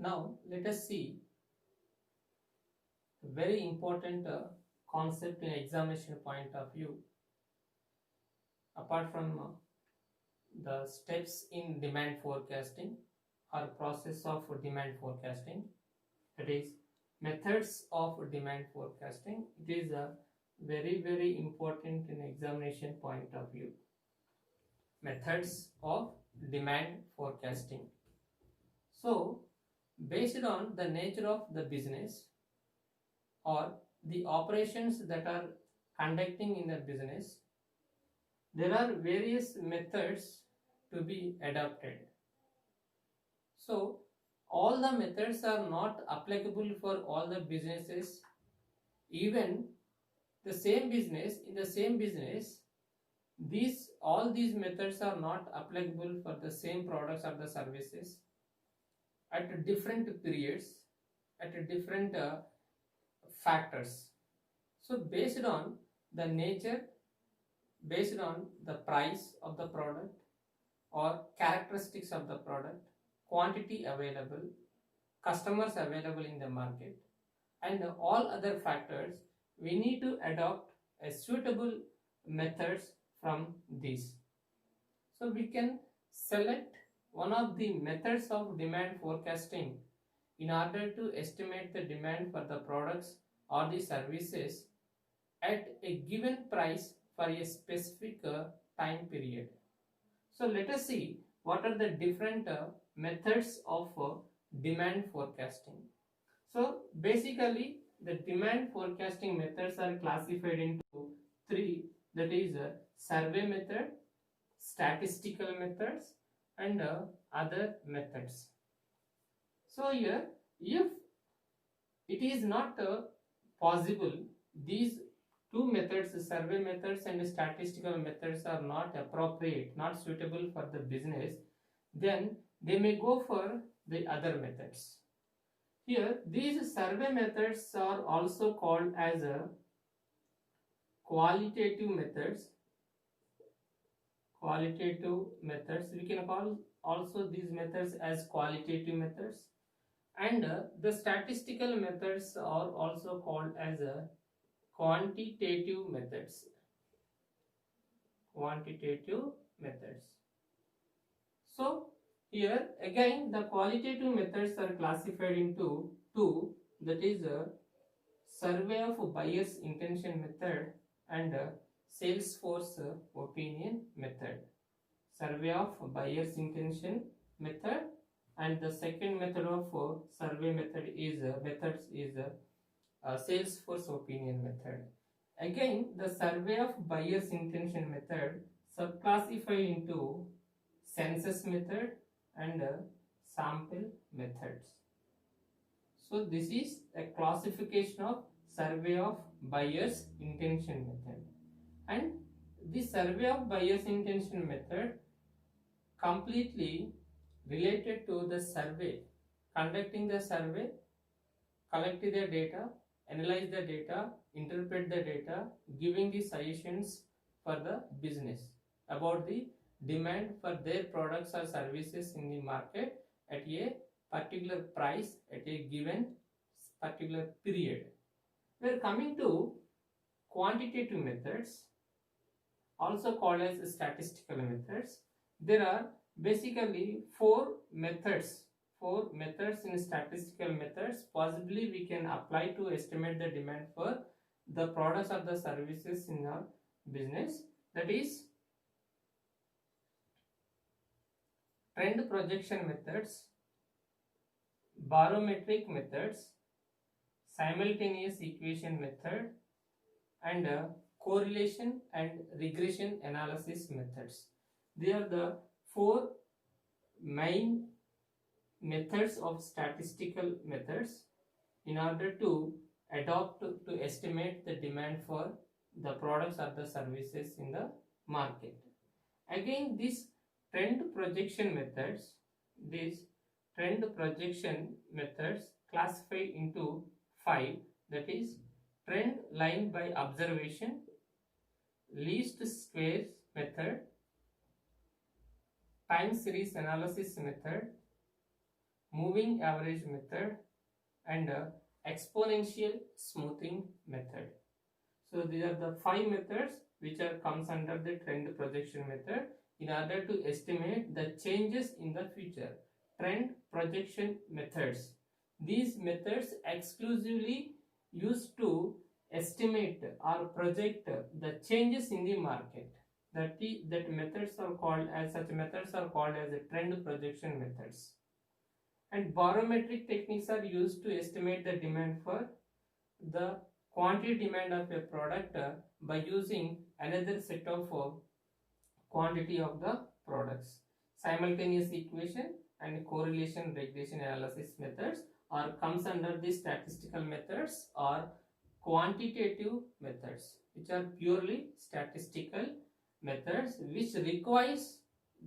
Now let us see a very important concept in examination point of view. Apart from the steps in demand forecasting or process of demand forecasting, that is methods of demand forecasting, it is a very important in examination point of view. Methods of demand forecasting. So based on the nature of the business or the operations that are conducting in the business, there are various methods to be adopted. So all the methods are not applicable for all the businesses. Even the same business, in the same business, all these methods are not applicable for the same products or the services at different periods, at different factors. So based on the nature, based on the price of the product or characteristics of the product, quantity available, customers available in the market, and all other factors, we need to adopt a suitable methods from these. So we can select one of the methods of demand forecasting in order to estimate the demand for the products or the services at a given price for a specific time period. So let us see what are the different methods of demand forecasting. So basically the demand forecasting methods are classified into three, that is survey method, statistical methods, and other methods. So here, if it is not possible, these two methods, survey methods and statistical methods, are not appropriate, not suitable for the business, then they may go for the other methods. Here, these survey methods are also called as qualitative methods. Qualitative methods, we can call also these methods as qualitative methods, and the statistical methods are also called as quantitative methods. Quantitative methods. So here again the qualitative methods are classified into two, that is survey of buyer's intention method and sales force opinion method. Survey of buyer's intention method, and the second method of survey method is sales force opinion method. Again, the survey of buyer's intention method subclassify into census method and sample methods. So this is a classification of survey of buyer's intention method, and the survey of buyer's intention method completely related to the survey, conducting the survey, collecting the data, analyze the data, interpret the data, giving the suggestions for the business about the demand for their products or services in the market at a particular price at a given particular period. We are coming to quantitative methods, also called as statistical methods. There are basically four methods in statistical methods possibly we can apply to estimate the demand for the products or the services in our business. That is trend projection methods, barometric methods, simultaneous equation method, and correlation and regression analysis methods. They are the four main methods of statistical methods in order to adopt to estimate the demand for the products or the services in the market. Again, these trend projection methods classify into five, that is trend line by observation, least squares method, time series analysis method, moving average method, and exponential smoothing method. So these are the 5 methods which are comes under the trend projection method in order to estimate the changes in the future. Trend projection methods. These methods exclusively used to estimate or project the changes in the market. That methods are called as such methods are called as trend projection methods. And barometric techniques are used to estimate the demand for the quantity demand of a product by using another set of quantity of the products. Simultaneous equation and correlation regression analysis methods are comes under the statistical methods or quantitative methods, which are purely statistical methods which requires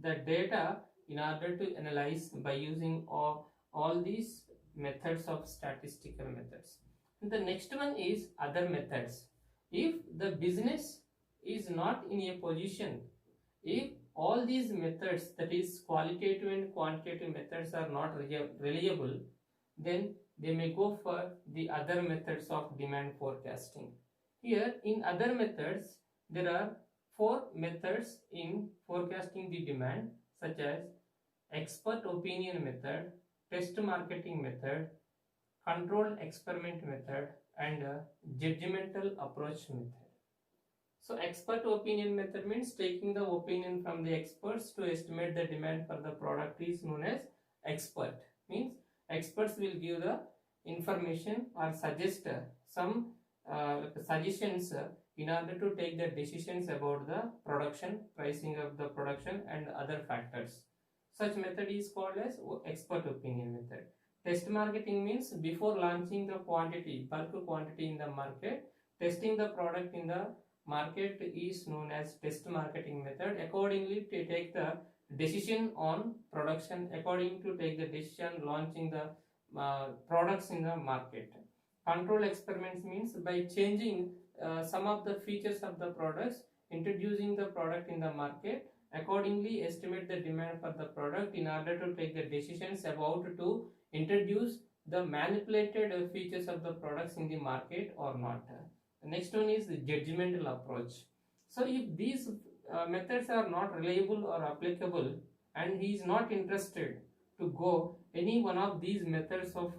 the data in order to analyze by using all these methods of statistical methods. And the next one is other methods. If the business is not in a position, if all these methods, that is qualitative and quantitative methods, are not reliable, then they may go for the other methods of demand forecasting. Here in other methods, there are 4 methods in forecasting the demand, such as expert opinion method, test marketing method, controlled experiment method, and judgmental approach method. So expert opinion method means taking the opinion from the experts to estimate the demand for the product is known as expert. Means experts will give the information or suggest some suggestions in order to take the decisions about the production, pricing of the production, and other factors. Such method is called as expert opinion method. Test marketing means before launching the quantity, bulk quantity in the market, testing the product in the market is known as test marketing method. Accordingly, to take the decision on production, according to take the decision launching the products in the market. Control experiments means by changing some of the features of the products, introducing the product in the market, accordingly estimate the demand for the product in order to take the decisions about to introduce the manipulated features of the products in the market or not. The next one is the judgmental approach. So if these methods are not reliable or applicable and he is not interested to go any one of these methods of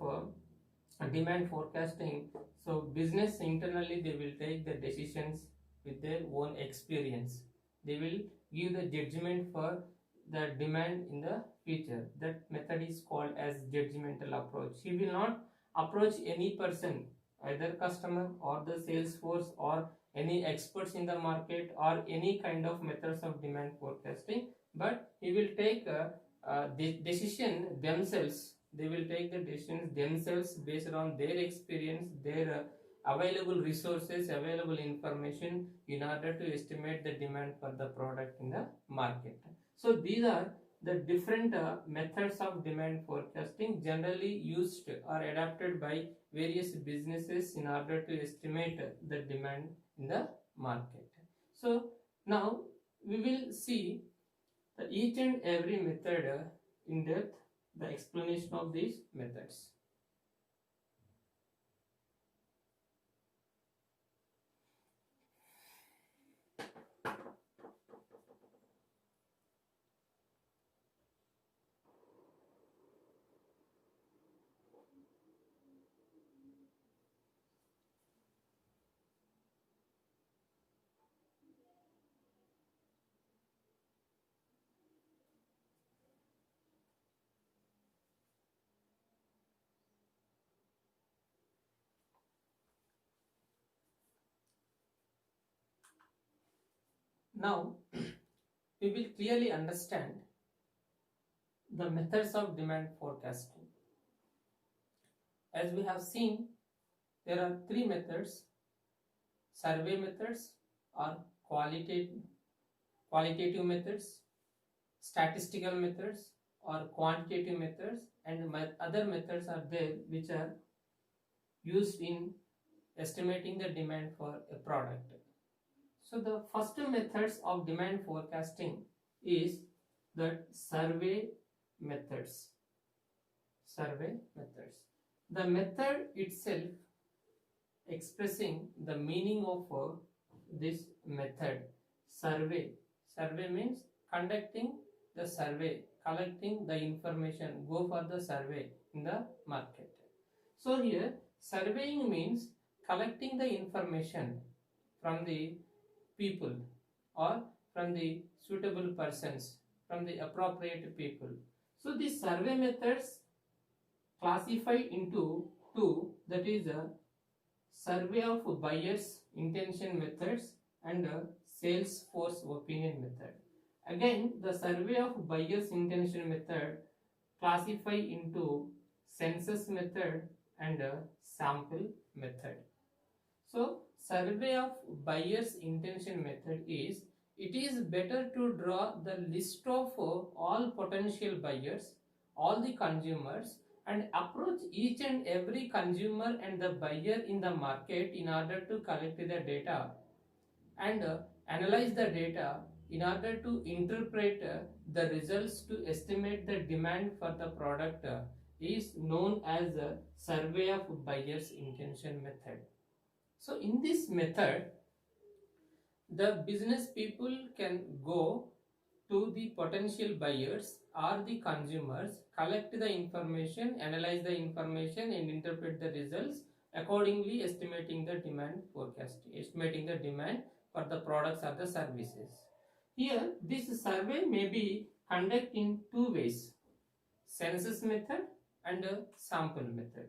demand forecasting, so business internally they will take the decisions with their own experience. They will give the judgment for the demand in the future. That method is called as judgmental approach. He will not approach any person, either customer or the sales force or any experts in the market or any kind of methods of demand forecasting, but he will take the decision themselves. They will take the decisions themselves based on their experience, their available resources, available information in order to estimate the demand for the product in the market. So these are the different methods of demand forecasting generally used or adapted by various businesses in order to estimate the demand in the market. So now we will see the each and every method in depth, the explanation of these methods. Now we will clearly understand the methods of demand forecasting. As we have seen, there are 3 methods: survey methods or qualitative methods, statistical methods or quantitative methods, and other methods are there which are used in estimating the demand for a product. So the first methods of demand forecasting is the survey methods. survey methods. The method itself expressing the meaning of this method. Survey means conducting the survey, collecting the information, go for the survey in the market. So here surveying means collecting the information from the people or from the suitable persons, from the appropriate people. So these survey methods classify into two, that is a survey of buyers intention methods and a sales force opinion method. Again, the survey of buyers intention method classify into census method and a sample method. So survey of buyers intention method is, it is better to draw the list of all potential buyers, all the consumers, and approach each and every consumer and the buyer in the market in order to collect the data and analyze the data in order to interpret the results to estimate the demand for the product is known as a survey of buyers intention method. So in this method, the business people can go to the potential buyers or the consumers, collect the information, analyze the information and interpret the results, accordingly estimating the demand forecasting, estimating the demand for the products or the services. Here this survey may be conducted in two ways, census method and a sample method.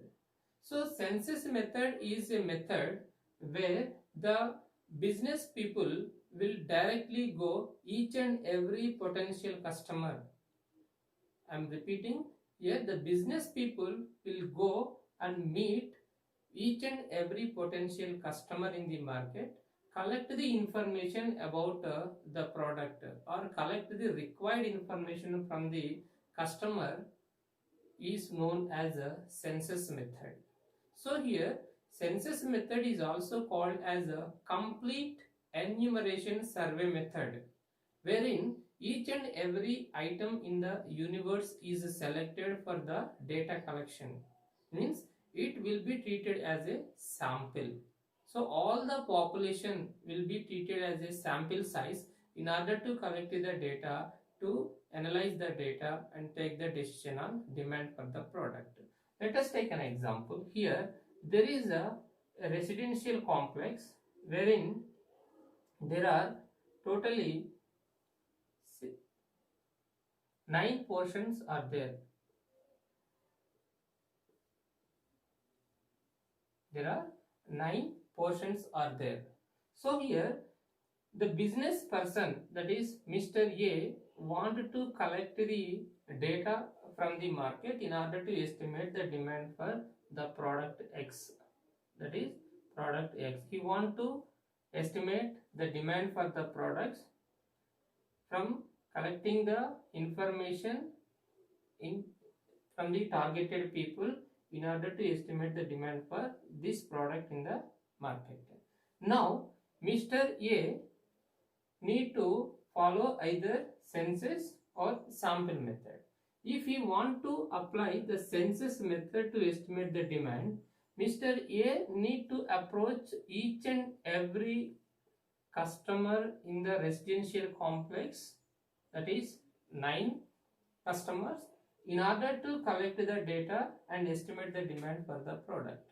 So census method is a method where the business people will directly go each and every potential customer. I am repeating here, the business people will go and meet each and every potential customer in the market, collect the information about the product or collect the required information from the customer is known as a census method. So here census method is also called as a complete enumeration survey method, wherein each and every item in the universe is selected for the data collection. Means it will be treated as a sample. So all the population will be treated as a sample size in order to collect the data, to analyze the data and take the decision on demand for the product. Let us take an example. Here there is a residential complex wherein there are totally 9 portions are there. There are 9 portions are there. So here the business person, that is Mr. A, wanted to collect the data from the market in order to estimate the demand for the product X, that is product X. He want to estimate the demand for the products from collecting the information from the targeted people in order to estimate the demand for this product in the market. Now Mr. A need to follow either census or sample method. If he want to apply the census method to estimate the demand, Mr. A need to approach each and every customer in the residential complex, that is 9 customers, in order to collect the data and estimate the demand for the product.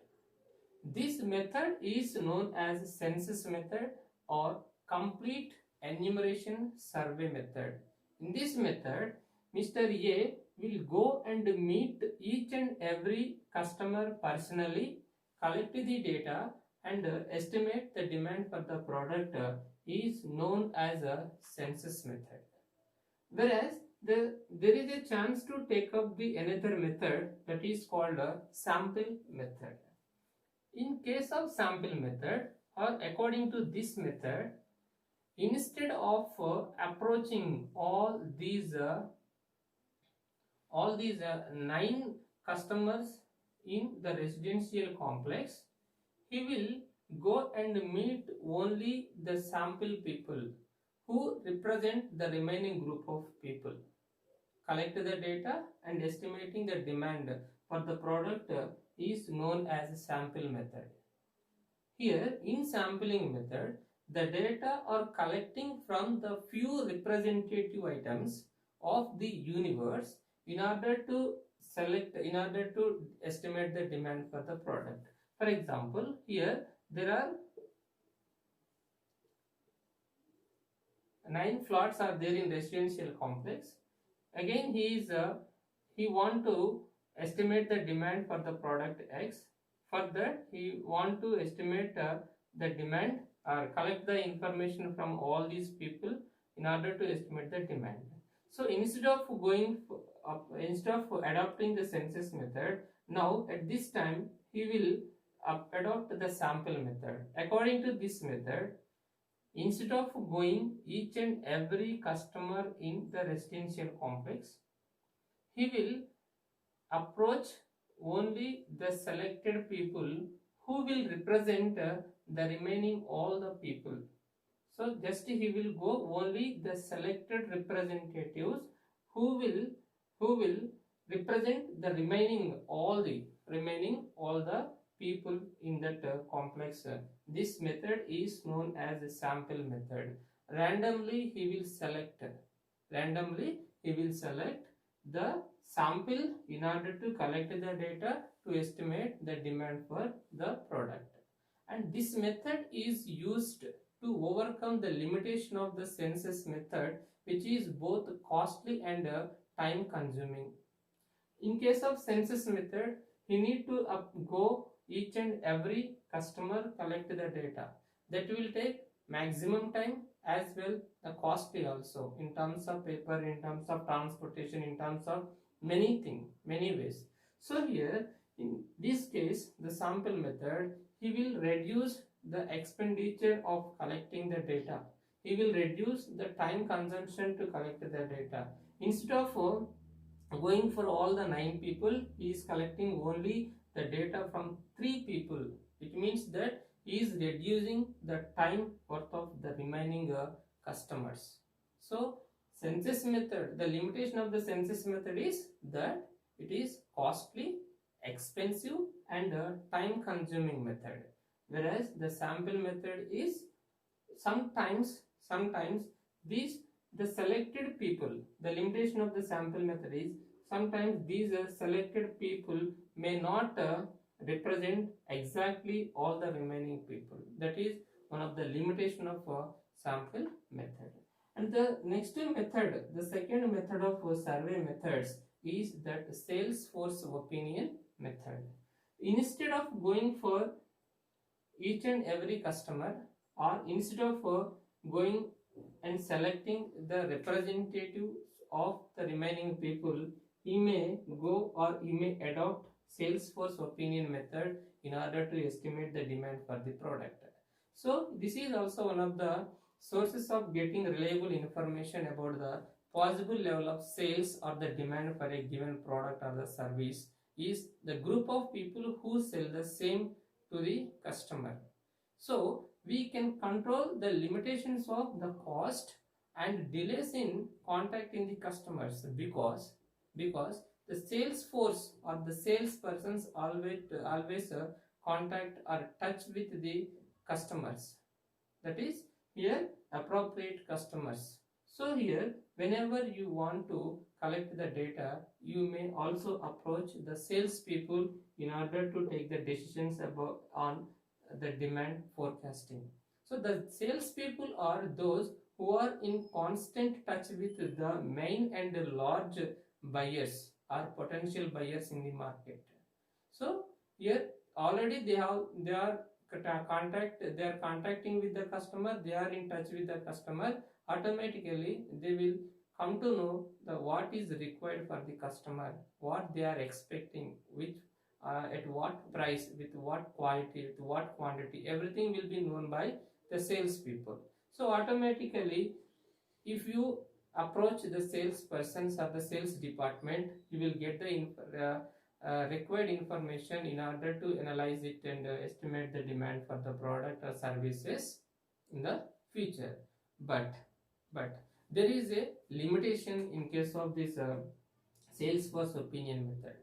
This method is known as census method or complete enumeration survey method. In this method, Mr. A will go and meet each and every customer personally, collect the data and estimate the demand for the product is known as a census method. Whereas there is a chance to take up the another method, that is called a sample method. In case of sample method, or according to this method, instead of approaching all these 9 customers in the residential complex, he will go and meet only the sample people who represent the remaining group of people, collect the data and estimating the demand for the product is known as a sample method. Here, in sampling method, the data are collecting from the few representative items of the universe in order to estimate the demand for the product. For example, here there are 9 flats are there in residential complex. Again, he want to estimate the demand for the product X. For that, he want to estimate the demand or collect the information from all these people in order to estimate the demand. So instead of adopting the census method, now at this time he will adopt the sample method. According to this method, instead of going each and every customer in the residential complex, he will approach only the selected people who will represent the remaining all the people. So just he will go only the selected representatives who will represent the remaining all the people in that complex. This method is known as a sample method. Randomly he will select the sample in order to collect the data to estimate the demand for the product. And this method is used to overcome the limitation of the census method, which is both costly and time consuming. In case of census method, you need to go each and every customer, collect the data. That will take maximum time as well the costly also, in terms of paper, in terms of transportation, in terms of many things, many ways. So here in this case, the sample method, he will reduce the expenditure of collecting the data. He will reduce the time consumption to collect the data. Instead of going for all the 9 people, he is collecting only the data from 3 people. It means that he is reducing the time worth of the remaining customers. So census method, the limitation of the census method is that it is costly, expensive and time consuming method, whereas the sample method is sometimes the selected people, the limitation of the sample method is sometimes these selected people may not represent exactly all the remaining people. That is one of the limitation of sample method. And the next method, the second method of survey methods is that sales force opinion method. Instead of going for each and every customer, or instead of going and selecting the representatives of the remaining people, he may go or he may adopt sales force opinion method in order to estimate the demand for the product. So this is also one of the sources of getting reliable information about the possible level of sales or the demand for a given product or the service is the group of people who sell the same to the customer. So we can control the limitations of the cost and delays in contacting the customers, because the sales force or the salespersons always contact or touch with the customers, that is here appropriate customers. So here whenever you want to collect the data, you may also approach the sales people in order to take the decisions about on the demand forecasting. So the sales people are those who are in constant touch with the main and large buyers or potential buyers in the market. So here already they are contacting with the customer, they are in touch with the customer. Automatically they will come to know the what is required for the customer, what they are expecting, which at what price, with what quality, with what quantity, everything will be known by the sales people. So automatically if you approach the sales persons or the sales department, you will get the required information in order to analyze it and estimate the demand for the product or services in the future. But there is a limitation in case of this sales force opinion method.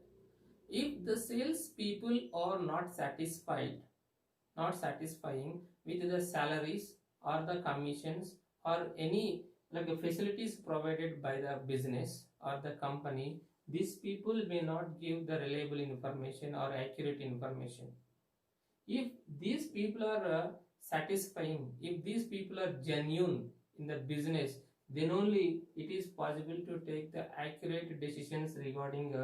If the sales people are not satisfying with the salaries or the commissions or any like facilities provided by the business or the company, these people may not give the reliable information or accurate information. If these people are satisfying, if these people are genuine in the business, then only it is possible to take the accurate decisions regarding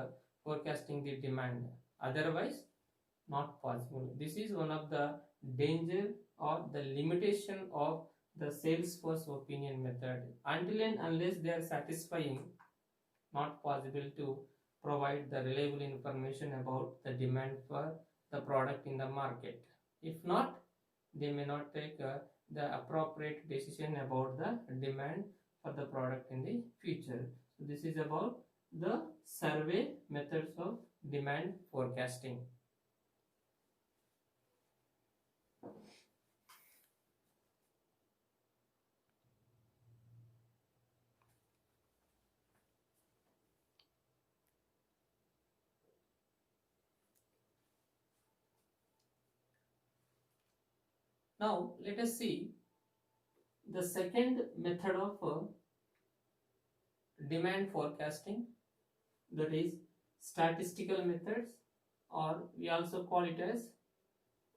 forecasting the demand. Otherwise, not possible. This is one of the danger or the limitation of the Salesforce opinion method. Until and unless they are satisfying, not possible to provide the reliable information about the demand for the product in the market. If not, they may not take the appropriate decision about the demand for the product in the future. So this is about the survey methods of demand forecasting. Now let us see the second method of demand forecasting, that is statistical methods, or we also call it as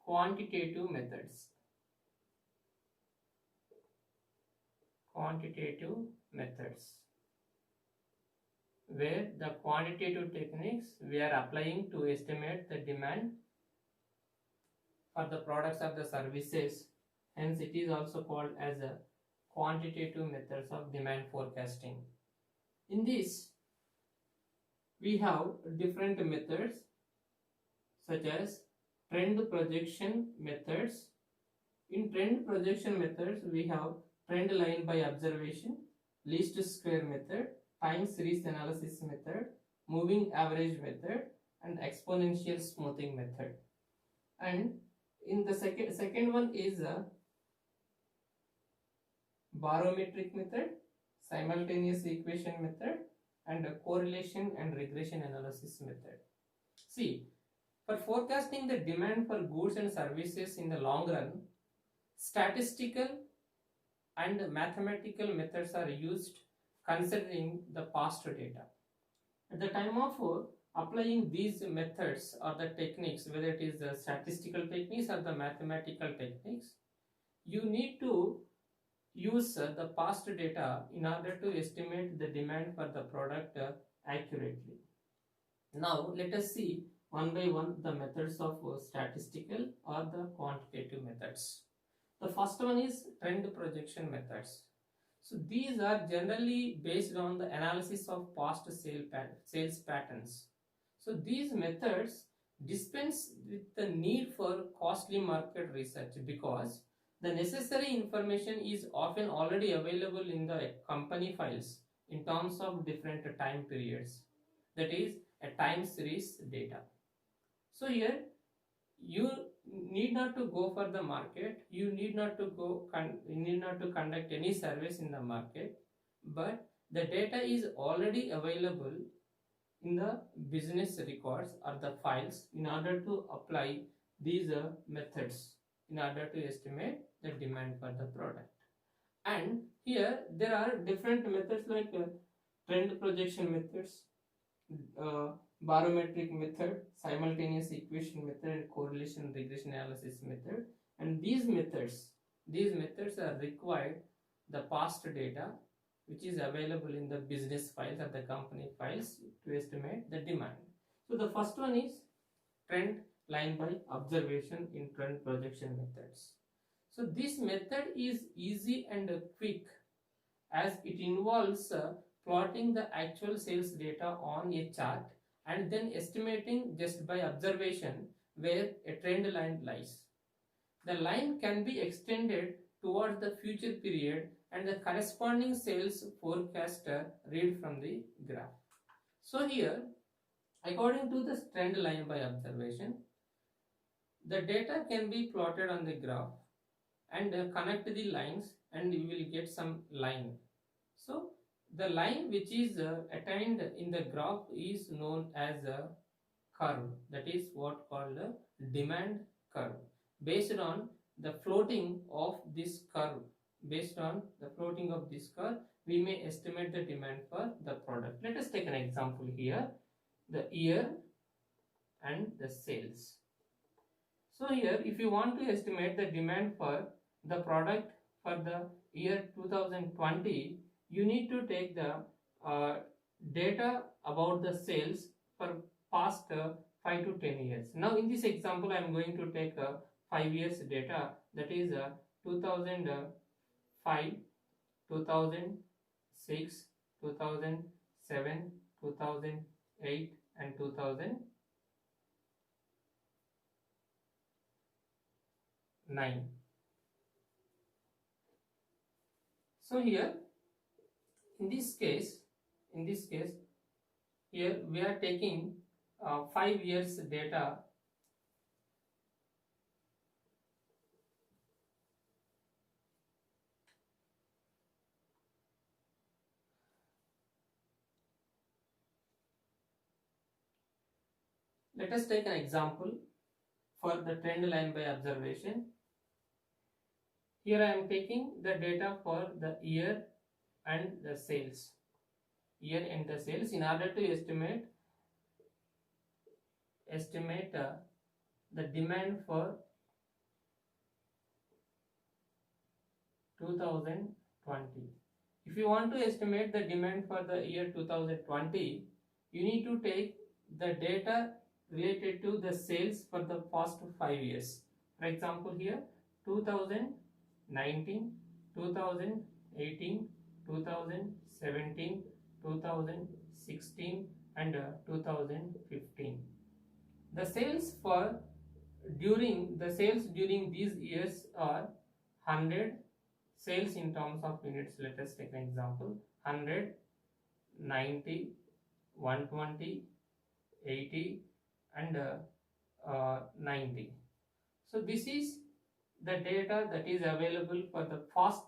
quantitative methods. Quantitative methods, where the quantitative techniques we are applying to estimate the demand for the products or the services. Hence it is also called as a quantitative methods of demand forecasting. In this we have different methods such as trend projection methods. In trend projection methods we have trend line by observation, least square method, time series analysis method, moving average method, and exponential smoothing method. And in the second one is a barometric method, simultaneous equation method, and a correlation and regression analysis method. See, for forecasting the demand for goods and services in the long run, statistical and mathematical methods are used considering the past data. At the time of applying these methods or the techniques, whether it is the statistical techniques or the mathematical techniques, you need to use the past data in order to estimate the demand for the product accurately. Now let us see one by one the methods of statistical or the quantitative methods. The first one is trend projection methods. So these are generally based on the analysis of past sales patterns. So these methods dispense with the need for costly market research because the necessary information is often already available in the company files in terms of different time periods, that is a time series data. So here you need not to go for the market, you need not to conduct any surveys in the market, but the data is already available in the business records or the files in order to apply these methods in order to estimate the demand for the product. And here there are different methods like trend projection methods, barometric method, simultaneous equation method, and correlation regression analysis method. And these methods are required the past data which is available in the business files or the company files to estimate the demand. So the first one is trend line by observation in trend projection methods. So this method is easy and quick as it involves plotting the actual sales data on a chart and then estimating just by observation where a trend line lies. The line can be extended towards the future period and the corresponding sales forecast read from the graph. So here, according to the trend line by observation, the data can be plotted on the graph and connect the lines and you will get some line. So the line which is attained in the graph is known as a curve, that is what called the demand curve. Based on the floating of this curve, based on the floating of this curve, we may estimate the demand for the product. Let us take an example here, the year and the sales. So here, if you want to estimate the demand for the product for the year 2020, you need to take the data about the sales for past 5 to 10 years. Now in this example, I am going to take 5 years data, that is 2005, 2006, 2007, 2008 and 2009. So here, in this case, here we are taking 5 years data. Let us take an example for the trend line by observation. Here I am taking the data for the year and the sales. Year and the sales in order to estimate the demand for 2020. If you want to estimate the demand for the year 2020, you need to take the data related to the sales for the past 5 years. For example, here 2019, 2018, 2017, 2016 and 2015. The sales during these years are 100. Sales in terms of units, let us take an example, 100, 90, 120, 80 and 90. So this is the data that is available for the past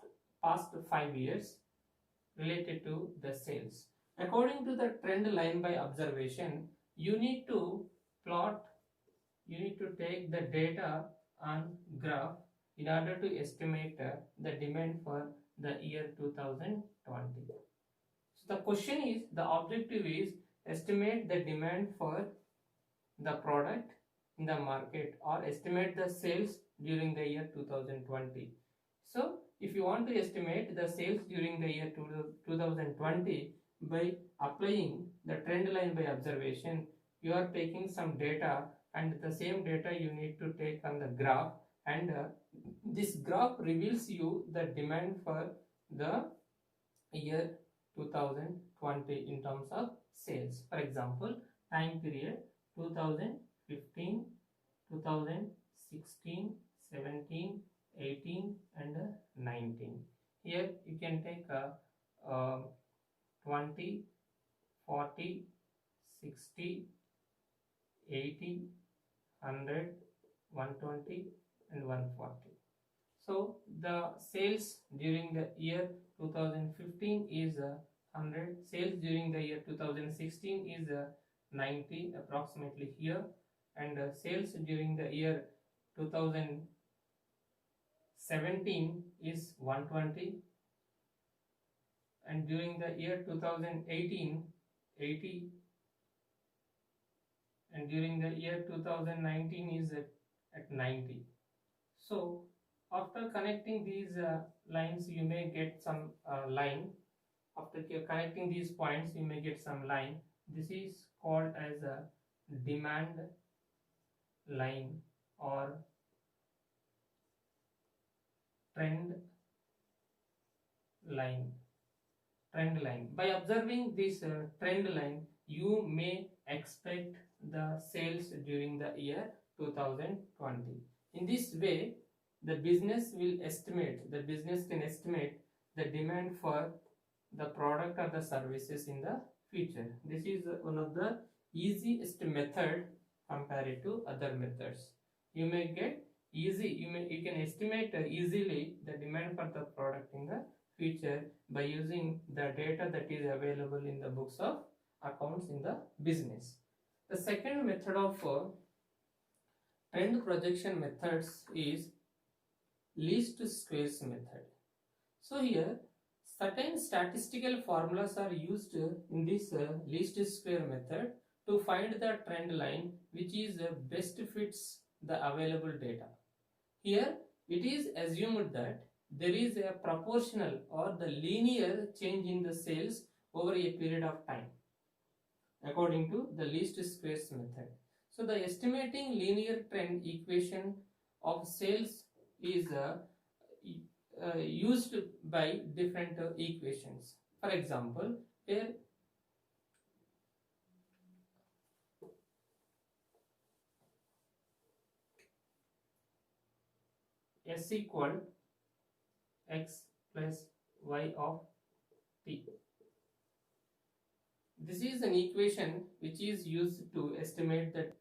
5 years related to the sales. According to the trend line by observation, you need to take the data on graph in order to estimate the demand for the year 2020. So the question is, the objective is estimate the demand for the product in the market or estimate the sales during the year 2020. So if you want to estimate the sales during the year 2020 by applying the trend line by observation, you are taking some data and the same data you need to take on the graph, and this graph reveals you the demand for the year 2020 in terms of sales. For example, time period 2015, 2016, 17, 18 and 19. Here you can take 20, 40, 60, 80, 100, 120 and 140. So the sales during the year 2015 is 100. Sales during the year 2016 is 90 approximately here, and sales during the year 2017 is 120, and during the year 2018 80, and during the year 2019 is at 90. So after connecting these lines, you may get some line. After connecting these points, you may get some line. This is called as a demand line or trend line. By observing this trend line, you may expect the sales during the year 2020. In this way, the business can estimate the demand for the product or the services in the future. This is one of the easiest method compared to other methods. You can estimate easily the demand for the product in the future by using the data that is available in the books of accounts in the business. The second method of trend projection methods is least squares method. So here certain statistical formulas are used in this least square method to find the trend line which is best fits the available data. Here it is assumed that there is a proportional or the linear change in the sales over a period of time according to the least squares method. So the estimating linear trend equation of sales is used by different equations. For example, here S equal x plus y of t. This is an equation which is used to estimate the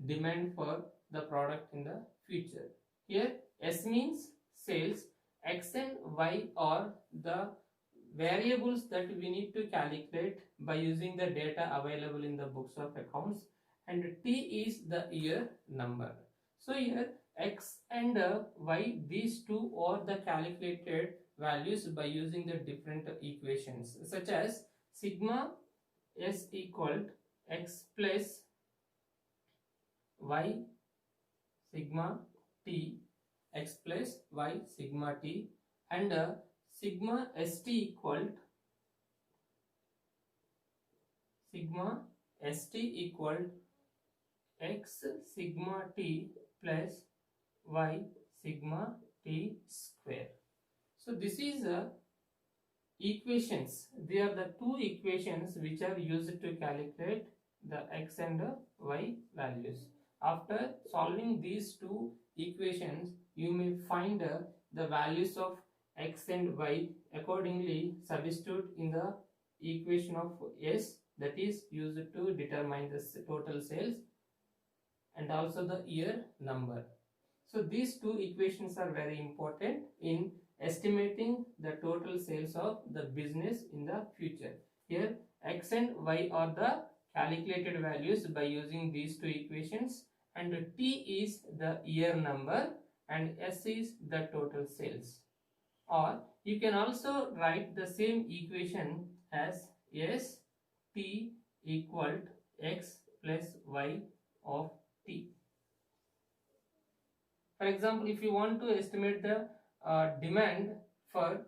demand for the product in the future. Here S means sales, x and y are the variables that we need to calculate by using the data available in the books of accounts, and t is the year number. So here x and y, these two are the calculated values by using the different equations such as sigma S equal x plus y sigma t, x plus y sigma t, and sigma st equal x sigma t plus y sigma t square. So this is equations. They are the two equations which are used to calculate the x and y values. After solving these two equations, you may find the values of x and y, accordingly substitute in the equation of S, that is used to determine the total sales and also the year number. So these two equations are very important in estimating the total sales of the business in the future. Here x and y are the calculated values by using these two equations, and t is the year number and s is the total sales. Or you can also write the same equation as s t equal x plus y of t. For example, if you want to estimate the demand for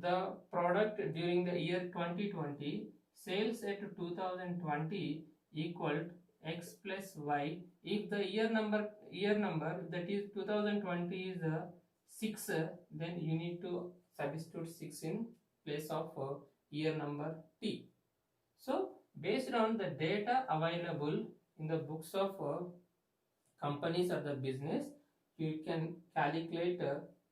the product during the year 2020, sales at 2020 equal x plus y. If the year number that is 2020 is 6, then you need to substitute 6 in place of year number t. So based on the data available in the books of companies or the business, you can calculate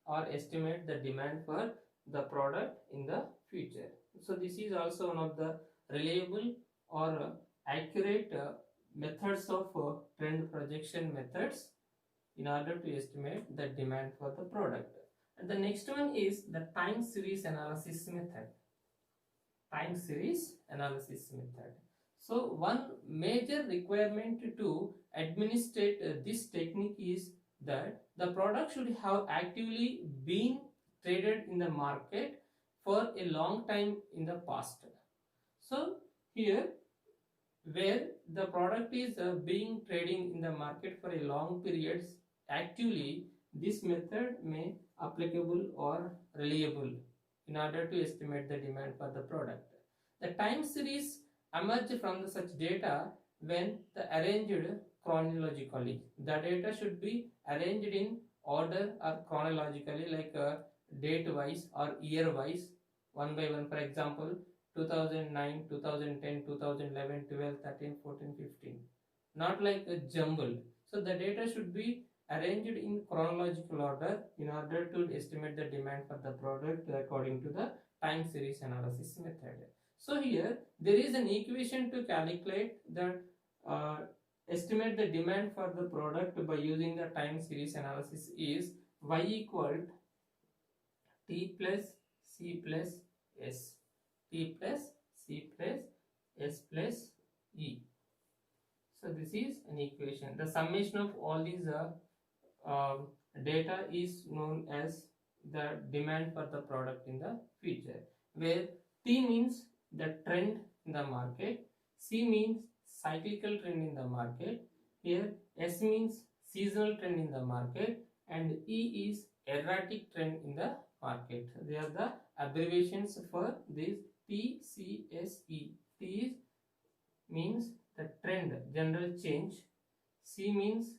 or estimate the demand for the product in the future. So this is also one of the reliable or accurate methods of trend projection methods in order to estimate the demand for the product. And the next one is the time series analysis method. Time series analysis method. So one major requirement to administrate this technique is that the product should have actively been traded in the market for a long time in the past. So here where the product is being trading in the market for a long periods actively, this method may applicable or reliable in order to estimate the demand for the product. The time series emerge from the such data when the arranged chronologically. The data should be arranged in order or chronologically, like date wise or year wise, one by one. For example, 2009, 2010, 2011, 12, 13, 14, 15. Not like a jumble. So the data should be arranged in chronological order in order to estimate the demand for the product according to the time series analysis method. So here there is an equation to calculate the estimate the demand for the product by using the time series analysis is y equal t plus c plus s, t plus c plus s plus e. So this is an equation. The summation of all these data is known as the demand for the product in the future, where P means the trend in the market, C means cyclical trend in the market, here S means seasonal trend in the market, and E is erratic trend in the market. They are the abbreviations for this TCSE. T means the trend, general change. C means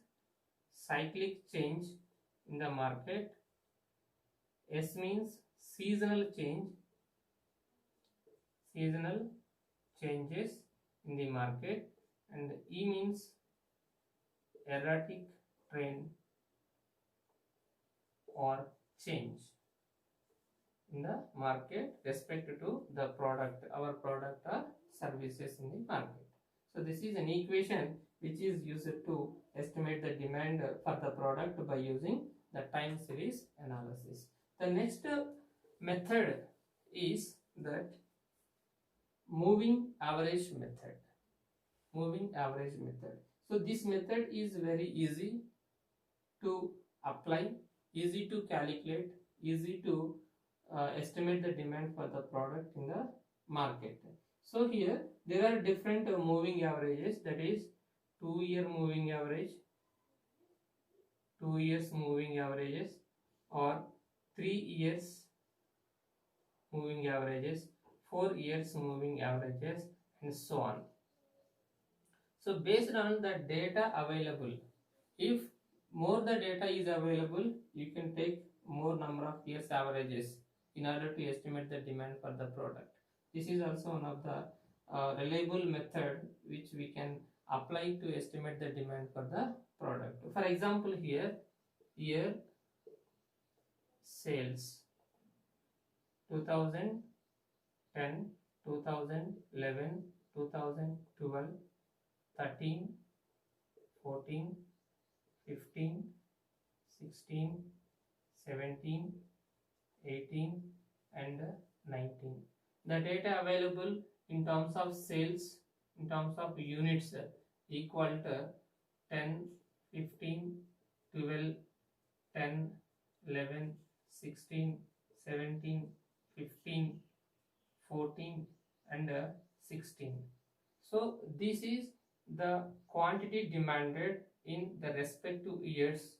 cyclic change in the market. S means seasonal change, seasonal changes in the market, and E means erratic trend or change in the market respect to the product, our product or services in the market. So this is an equation which is used to estimate the demand for the product by using the time series analysis. The next method is that moving average method. Moving average method. So this method is very easy to apply, easy to calculate, easy to estimate the demand for the product in the market. So here there are different moving averages, that is 2-year moving average, 2 years moving averages, or 3 years moving averages, 4 years moving averages, and so on. So based on the data available, if more the data is available, you can take more number of years averages in order to estimate the demand for the product. This is also one of the reliable method which we can apply to estimate the demand for the product. For example, here sales 2010, 2011, 2012, 13, 14, 15, 16, 17, 18, and 19. The data available in terms of sales, in terms of units, equal to 10, 15, 12, 10, 11, 16, 17, 15, 14, and 16. So this is the quantity demanded in the respective years.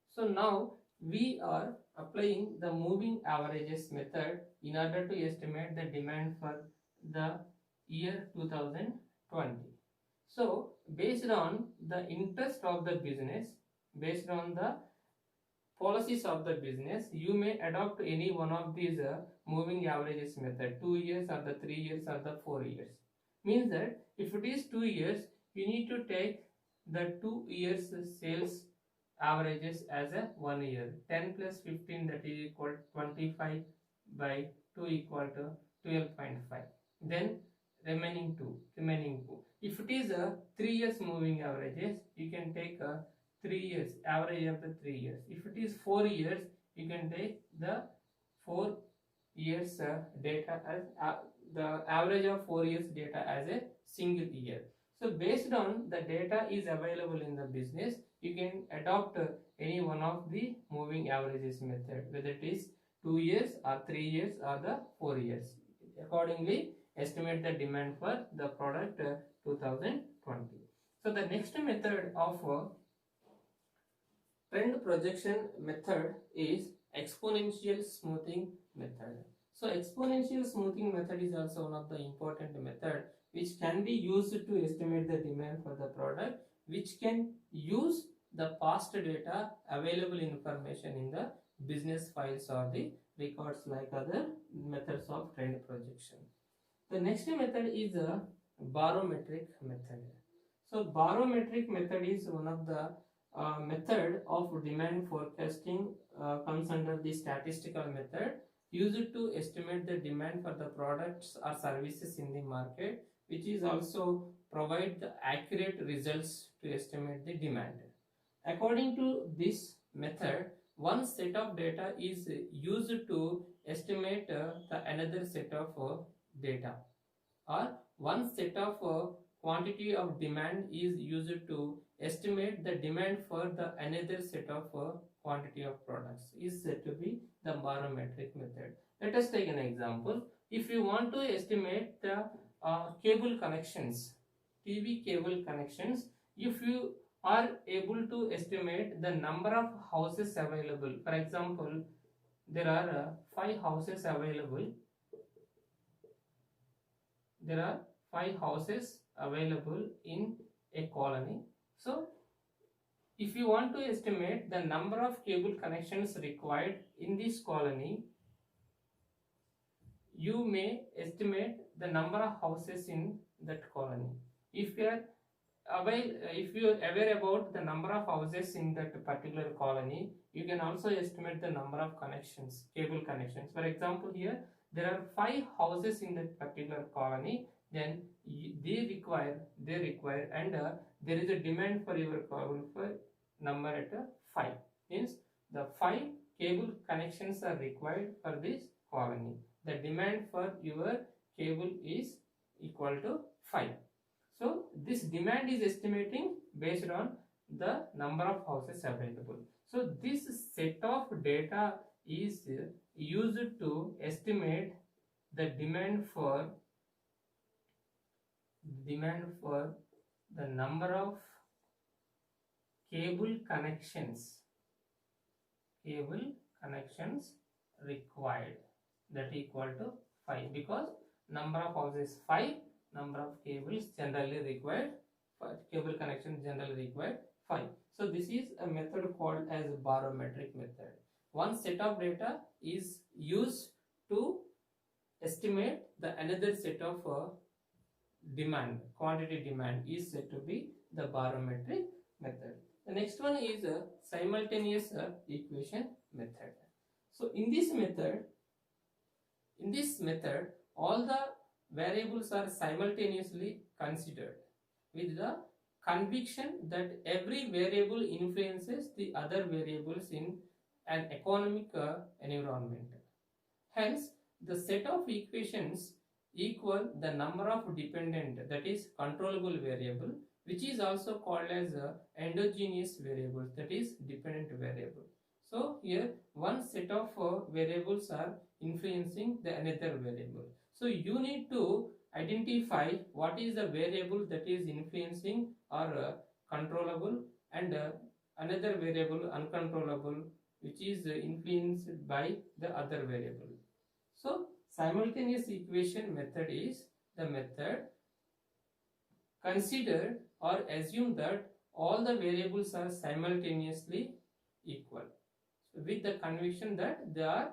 So now we are applying the moving averages method in order to estimate the demand for the year 2020. So based on the interest of the business, based on the policies of the business, you may adopt any one of these moving averages method, 2 years or the 3 years or the 4 years. Means that if it is 2 years, you need to take the 2 years sales averages as a 1 year. 10 plus 15, that is equal to 25 by 2 equal to 12.5. Then remaining 2. If it is a 3 years moving averages, you can take a 3 years average of the 3 years. If it is 4 years, you can take the 4 years data as the average of 4 years data as a single year. So based on the data is available in the business, you can adopt any one of the moving averages method, whether it is 2 years or 3 years or the 4 years. Accordingly, estimate the demand for the product 2020. So the next method of trend projection method is exponential smoothing method. So exponential smoothing method is also one of the important method which can be used to estimate the demand for the product, which can use the past data, available information in the business files or the records like other methods of trend projection. The next method is a barometric method. So barometric method is one of the method of demand forecasting, comes under the statistical method, used to estimate the demand for the products or services in the market, which is also provide the accurate results to estimate the demand. According to this method, one set of data is used to estimate the another set of data, or one set of quantity of demand is used to estimate the demand for the another set of quantity of products is said to be the barometric method. Let us take an example. If you want to estimate the cable connections, TV cable connections, if you are able to estimate the number of houses available, for example, there are 5 houses available, there are 5 houses available in a colony. So if you want to estimate the number of cable connections required in this colony, you may estimate the number of houses in that colony. If you are aware about the number of houses in that particular colony, you can also estimate the number of connections, cable connections. For example, here there are 5 houses in that particular colony, then they require and there is a demand for your cable for number at 5, means the 5 cable connections are required for this colony. The demand for your cable is equal to 5. So this demand is estimating based on the number of houses available. So this set of data is used to estimate the demand for the number of cable connections required, that equal to 5, because number of houses 5, number of cables generally required, cable connections generally required 5. So this is a method called as barometric method. One set of data is used to estimate the another set of demand, quantity demand is said to be the barometric method. The next one is a simultaneous equation method. So in this method all the variables are simultaneously considered with the conviction that every variable influences the other variables in an economic environment. Hence, the set of equations equal the number of dependent, that is controllable variable, which is also called as endogenous variables, that is dependent variable. So here one set of variables are influencing the another variable. So you need to identify what is the variable that is influencing or controllable, and another variable uncontrollable, which is influenced by the other variable. So simultaneous equation method is the method consider or assume that all the variables are simultaneously equal, with the conviction that they are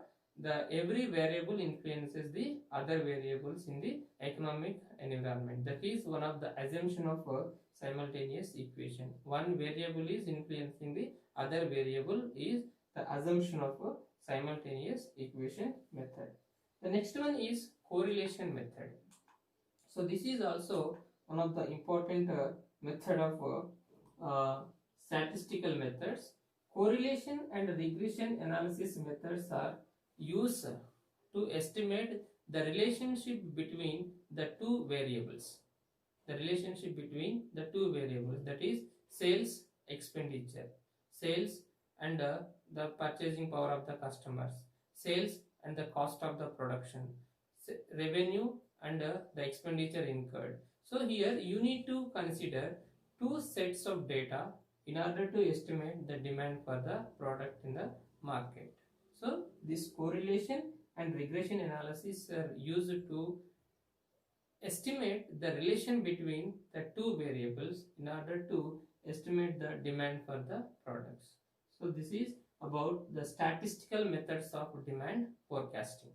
every variable influences the other variables in the economic environment. That is one of the assumption of a simultaneous equation. One variable is influencing the other variable is the assumption of a simultaneous equation method. The next one is correlation method. So this is also one of the important method of statistical methods. Correlation and regression analysis methods are used to estimate the relationship between the two variables. The relationship between the two variables, that is sales expenditure, sales and the purchasing power of the customers, sales and the cost of the production, revenue and the expenditure incurred. So here you need to consider two sets of data in order to estimate the demand for the product in the market. So this correlation and regression analysis are used to estimate the relation between the two variables in order to estimate the demand for the products. So this is about the statistical methods of demand forecasting.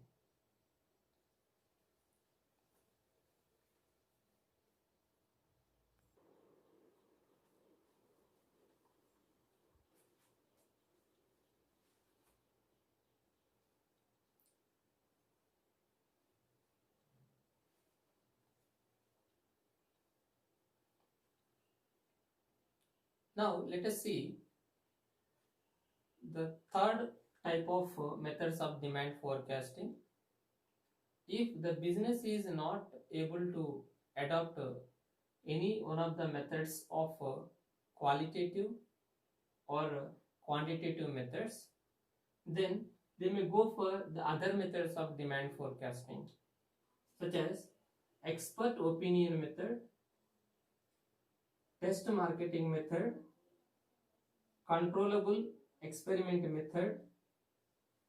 Now let us see the third type of methods of demand forecasting. If the business is not able to adopt any one of the methods of qualitative or quantitative methods, then they may go for the other methods of demand forecasting, such as expert opinion method, test marketing method, controllable experiment method,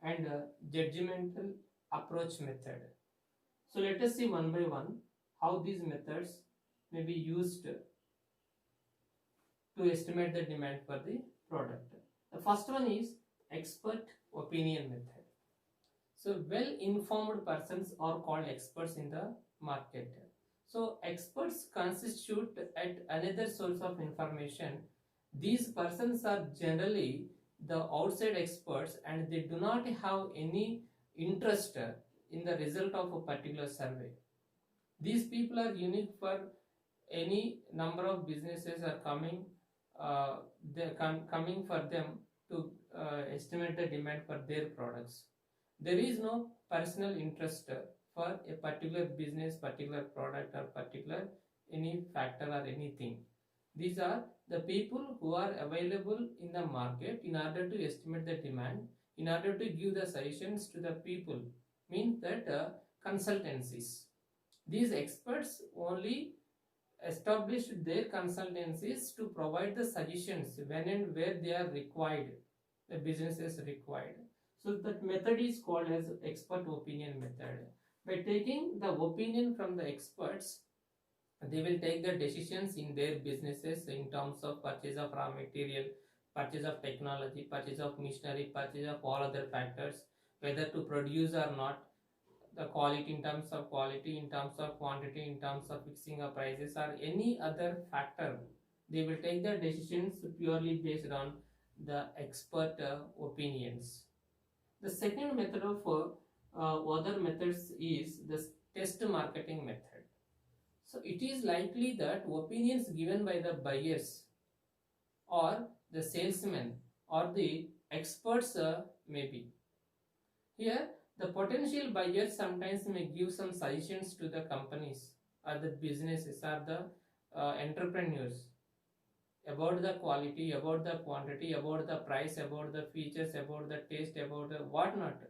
and judgmental approach method. So let us see one by one how these methods may be used to estimate the demand for the product. The first one is expert opinion method. So well informed persons are called experts in the market. So experts constitute at another source of information. These persons are generally the outside experts and they do not have any interest in the result of a particular survey. These people are unique for any number of businesses are coming, coming for them to estimate the demand for their products. There is no personal interest for a particular business, particular product, or particular any factor or anything. These are the people who are available in the market in order to estimate the demand, in order to give the suggestions to the people. Means that consultancies. These experts only established their consultancies to provide the suggestions when and where they are required, the business is required. So that method is called as expert opinion method. By taking the opinion from the experts, they will take the decisions in their businesses in terms of purchase of raw material, purchase of technology, purchase of machinery, purchase of all other factors, whether to produce or not, the quality in terms of quality, in terms of quantity, in terms of fixing of prices or any other factor. They will take the decisions purely based on the expert opinions. The second method of other methods is the test marketing method. So it is likely that opinions given by the buyers or the salesmen or the experts may be. Here the potential buyers sometimes may give some suggestions to the companies or the businesses or the entrepreneurs about the quality, about the quantity, about the price, about the features, about the taste, about the whatnot.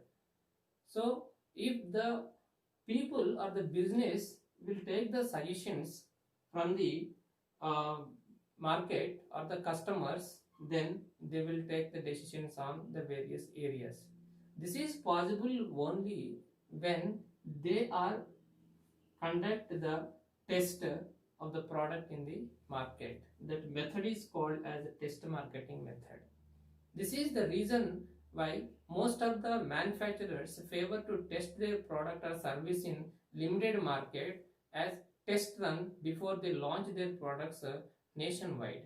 So if the people or the business will take the suggestions from the uh, market or the customers, then they will take the decisions on the various areas. This is possible only when they are conduct the test of the product in the market. That method is called as a test marketing method. This is the reason why most of the manufacturers favor to test their product or service in limited market as test run before they launch their products nationwide.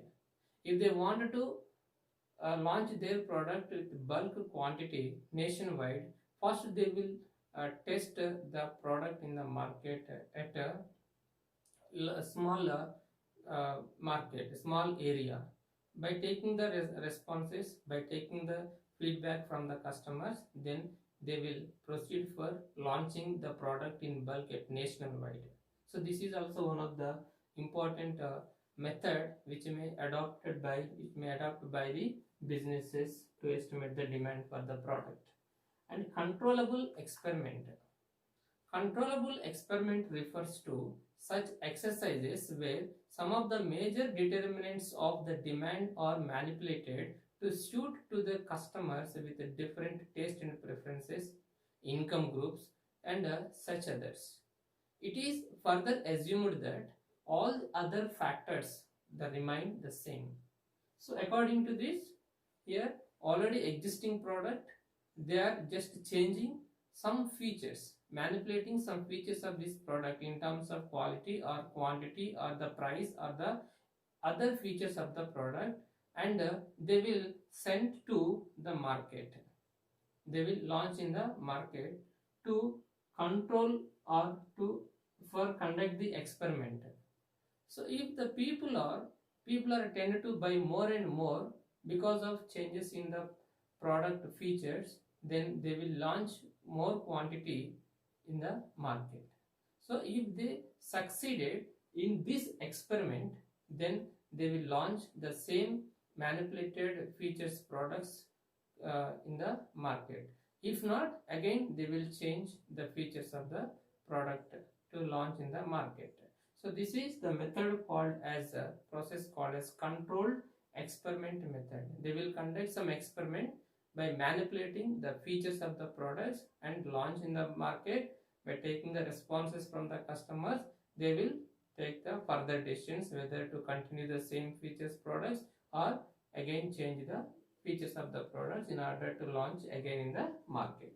If they want to launch their product with bulk quantity nationwide, first they will test the product in the market at a small market, small area. By taking the responses, by taking the feedback from the customers, then they will proceed for launching the product in bulk at nationwide. So this is also one of the important method which may adopted by the businesses to estimate the demand for the product. And controllable experiment. Controllable experiment refers to such exercises where some of the major determinants of the demand are manipulated to suit to the customers with different taste and preferences, income groups, and such others. It is further assumed that all other factors that remain the same. So according to this, here already existing product, they are just changing some features, manipulating some features of this product in terms of quality or quantity or the price or the other features of the product, and they will send to the market. They will launch in the market to control or to for conduct the experiment. So if the people are tended to buy more and more because of changes in the product features, then they will launch more quantity in the market. So if they succeeded in this experiment, then they will launch the same manipulated features products in the market. If not, again they will change the features of the product to launch in the market. So this is the method called as a process called as controlled experiment method. They will conduct some experiment by manipulating the features of the products and launch in the market. By taking the responses from the customers, they will take the further decisions whether to continue the same features products or again change the features of the products in order to launch again in the market.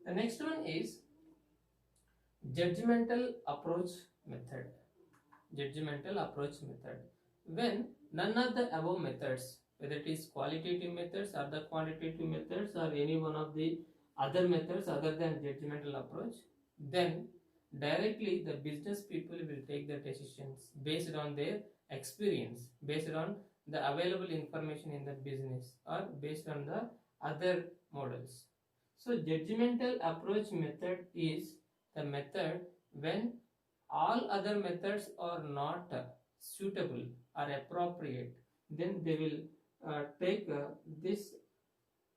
The next one is judgmental approach method. Judgmental approach method. When none of the above methods, whether it is qualitative methods or the quantitative methods or any one of the other methods other than judgmental approach, then directly the business people will take the decisions based on their experience, based on the available information in the business or based on the other models. So judgmental approach method is the method when all other methods are not suitable or appropriate, then they will take this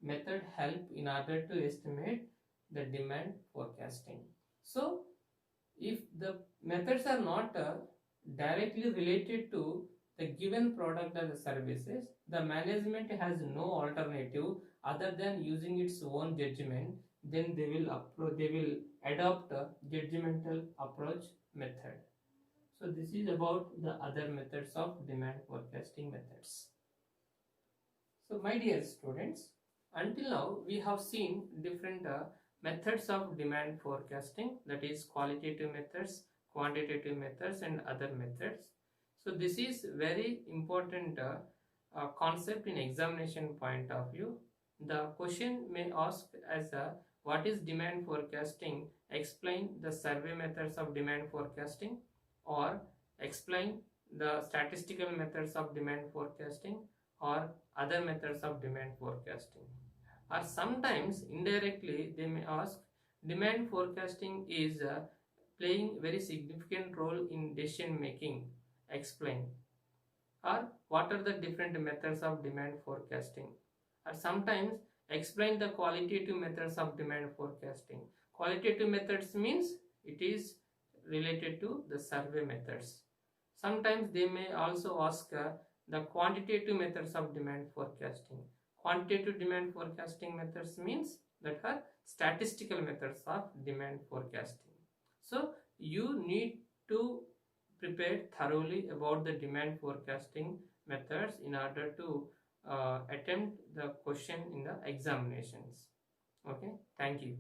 method help in order to estimate the demand forecasting. So if the methods are not directly related to the given product or the services, the management has no alternative other than using its own judgment, then they will adopt a judgmental approach method. So this is about the other methods of demand forecasting methods. So my dear students, until now we have seen different methods of demand forecasting, that is qualitative methods, quantitative methods and other methods. So this is very important concept in examination point of view. The question may ask as what is demand forecasting? Explain the survey methods of demand forecasting, or explain the statistical methods of demand forecasting, or other methods of demand forecasting. Or sometimes indirectly they may ask, demand forecasting is playing very significant role in decision making. Explain. Or what are the different methods of demand forecasting? Or sometimes explain the qualitative methods of demand forecasting. Qualitative methods means it is related to the survey methods. Sometimes they may also ask the quantitative methods of demand forecasting. Quantitative demand forecasting methods means that are statistical methods of demand forecasting. So you need to prepare thoroughly about the demand forecasting methods in order to attempt the question in the examinations. Okay, thank you.